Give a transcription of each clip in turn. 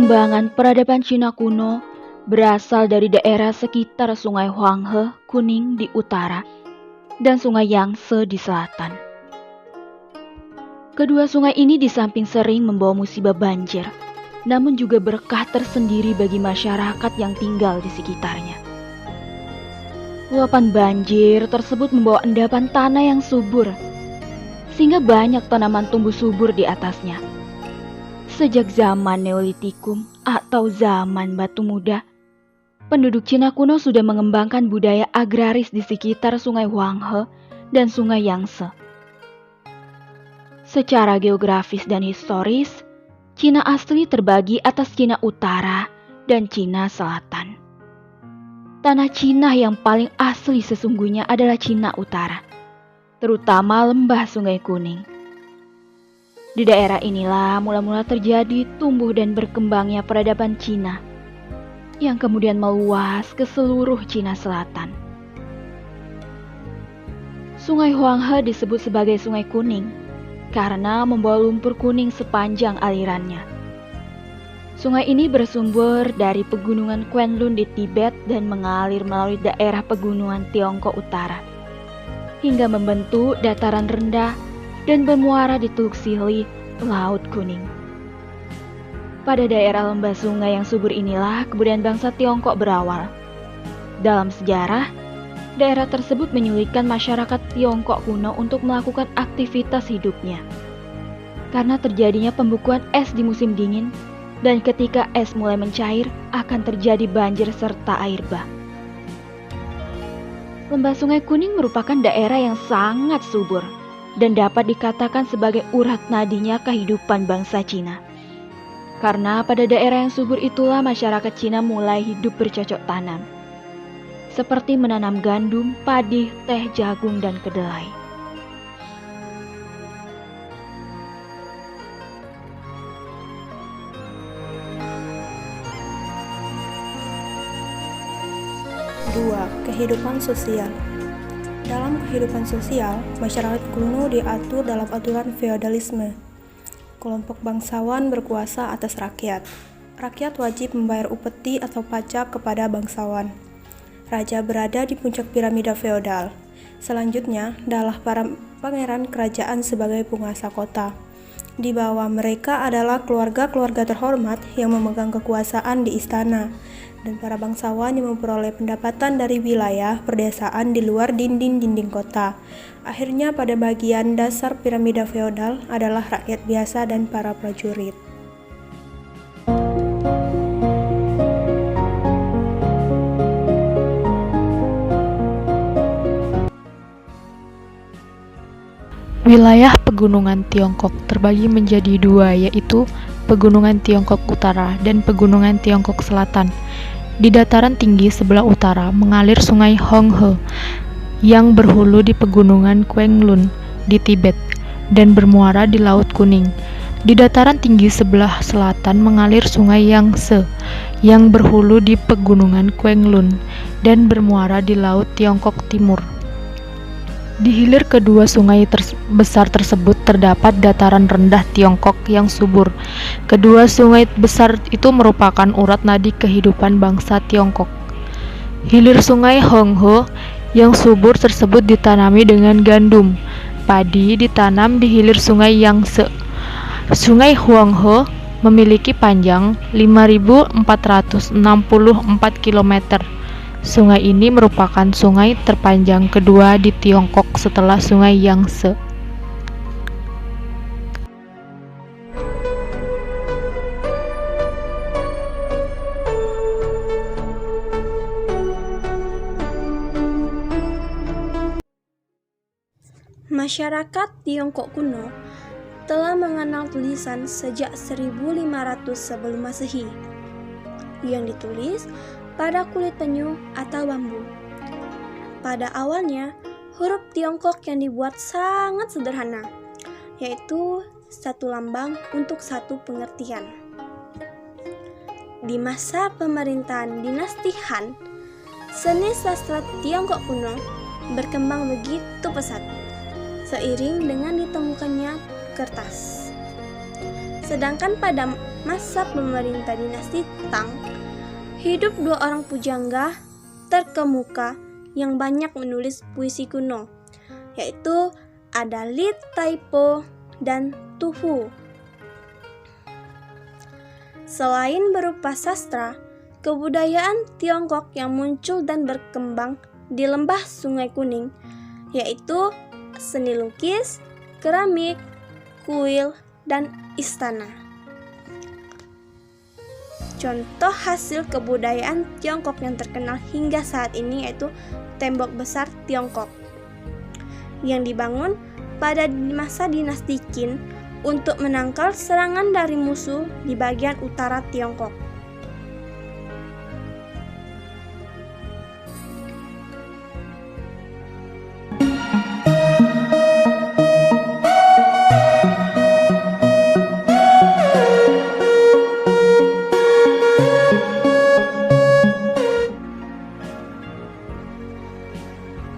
Perkembangan peradaban Cina kuno berasal dari daerah sekitar Sungai Huanghe Kuning di utara dan Sungai Yangtze di selatan. Kedua sungai ini di samping sering membawa musibah banjir, namun juga berkah tersendiri bagi masyarakat yang tinggal di sekitarnya. Luapan banjir tersebut membawa endapan tanah yang subur, sehingga banyak tanaman tumbuh subur di atasnya. Sejak zaman Neolitikum atau zaman batu muda, penduduk Cina kuno sudah mengembangkan budaya agraris di sekitar Sungai Huanghe dan Sungai Yangtze. Secara geografis dan historis, Cina asli terbagi atas Cina Utara dan Cina Selatan. Tanah Cina yang paling asli sesungguhnya adalah Cina Utara, terutama lembah Sungai Kuning. Di daerah inilah mula-mula terjadi tumbuh dan berkembangnya peradaban Cina, yang kemudian meluas ke seluruh Cina Selatan. Sungai Huanghe disebut sebagai Sungai Kuning karena membawa lumpur kuning sepanjang alirannya. Sungai ini bersumber dari pegunungan Quenlun di Tibet dan mengalir melalui daerah pegunungan Tiongkok Utara, hingga membentuk dataran rendah dan bermuara di Teluk Sihli, Laut Kuning. Pada daerah lembah sungai yang subur inilah kemudian bangsa Tiongkok berawal. Dalam sejarah, daerah tersebut menyulitkan masyarakat Tiongkok kuno untuk melakukan aktivitas hidupnya. Karena terjadinya pembukuan es di musim dingin, dan ketika es mulai mencair, akan terjadi banjir serta air bah. Lembah Sungai Kuning merupakan daerah yang sangat subur dan dapat dikatakan sebagai urat nadinya kehidupan bangsa Cina. Karena pada daerah yang subur itulah masyarakat Cina mulai hidup bercocok tanam, seperti menanam gandum, padi, teh, jagung, dan kedelai. Dua, kehidupan sosial. Dalam kehidupan sosial, masyarakat kuno diatur dalam aturan feodalisme. Kelompok bangsawan berkuasa atas rakyat. Rakyat wajib membayar upeti atau pajak kepada bangsawan. Raja berada di puncak piramida feodal. Selanjutnya adalah para pangeran kerajaan sebagai penguasa kota. Di bawah mereka adalah keluarga-keluarga terhormat yang memegang kekuasaan di istana, dan para bangsawan yang memperoleh pendapatan dari wilayah perdesaan di luar dinding-dinding kota. Akhirnya pada bagian dasar piramida feodal adalah rakyat biasa dan para prajurit. Wilayah pegunungan Tiongkok terbagi menjadi dua, yaitu Pegunungan Tiongkok Utara dan Pegunungan Tiongkok Selatan. Di dataran tinggi sebelah utara mengalir Sungai Huanghe yang berhulu di Pegunungan Quenlun di Tibet dan bermuara di Laut Kuning. Di dataran tinggi sebelah selatan mengalir Sungai Yangtze yang berhulu di Pegunungan Quenlun dan bermuara di Laut Tiongkok Timur. Di hilir kedua sungai besar tersebut terdapat dataran rendah Tiongkok yang subur. Kedua sungai besar itu merupakan urat nadi kehidupan bangsa Tiongkok. Hilir Sungai Huanghe yang subur tersebut ditanami dengan gandum. Padi ditanam di hilir Sungai Yangtze. Sungai Huanghe memiliki panjang 5.464 km. Sungai ini merupakan sungai terpanjang kedua di Tiongkok setelah Sungai Yangtze. Masyarakat Tiongkok kuno telah mengenal tulisan sejak 1500 sebelum Masehi, yang ditulis pada kulit penyu atau bambu. Pada awalnya, huruf Tiongkok yang dibuat sangat sederhana, yaitu satu lambang untuk satu pengertian. Di masa pemerintahan dinasti Han, seni sastra Tiongkok kuno berkembang begitu pesat, seiring dengan ditemukannya kertas. Sedangkan pada masa pemerintah dinasti Tang, hidup dua orang pujangga terkemuka yang banyak menulis puisi kuno, yaitu ada Li Taipo dan Tu Fu. Selain berupa sastra, kebudayaan Tiongkok yang muncul dan berkembang di lembah Sungai Kuning, yaitu seni lukis, keramik, kuil, dan istana. Contoh hasil kebudayaan Tiongkok yang terkenal hingga saat ini yaitu Tembok Besar Tiongkok yang dibangun pada masa dinasti Qin untuk menangkal serangan dari musuh di bagian utara Tiongkok.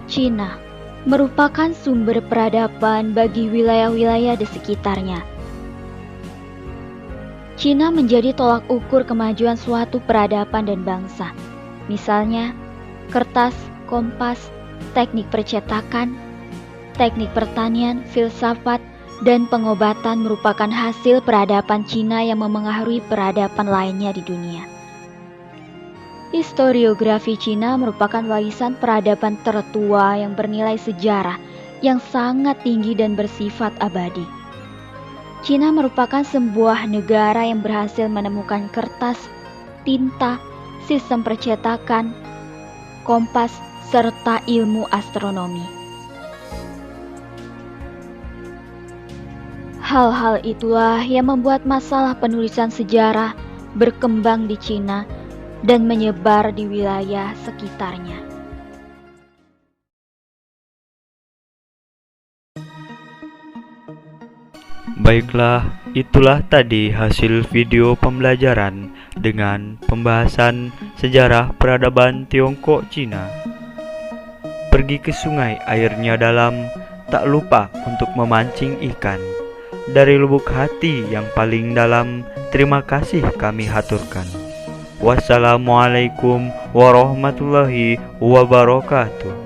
Cina merupakan sumber peradaban bagi wilayah-wilayah di sekitarnya. Cina menjadi tolak ukur kemajuan suatu peradaban dan bangsa. Misalnya, kertas, kompas, teknik percetakan, teknik pertanian, filsafat, dan pengobatan merupakan hasil peradaban Cina yang memengaruhi peradaban lainnya di dunia. Historiografi Cina merupakan warisan peradaban tertua yang bernilai sejarah yang sangat tinggi dan bersifat abadi. Cina merupakan sebuah negara yang berhasil menemukan kertas, tinta, sistem percetakan, kompas, serta ilmu astronomi. Hal-hal itulah yang membuat masalah penulisan sejarah berkembang di Cina dan menyebar di wilayah sekitarnya. Baiklah, itulah tadi hasil video pembelajaran dengan pembahasan sejarah peradaban Tiongkok Cina. Pergi ke sungai, airnya dalam, tak lupa untuk memancing ikan. Dari lubuk hati yang paling dalam, terima kasih kami haturkan. Wassalamualaikum warahmatullahi wabarakatuh.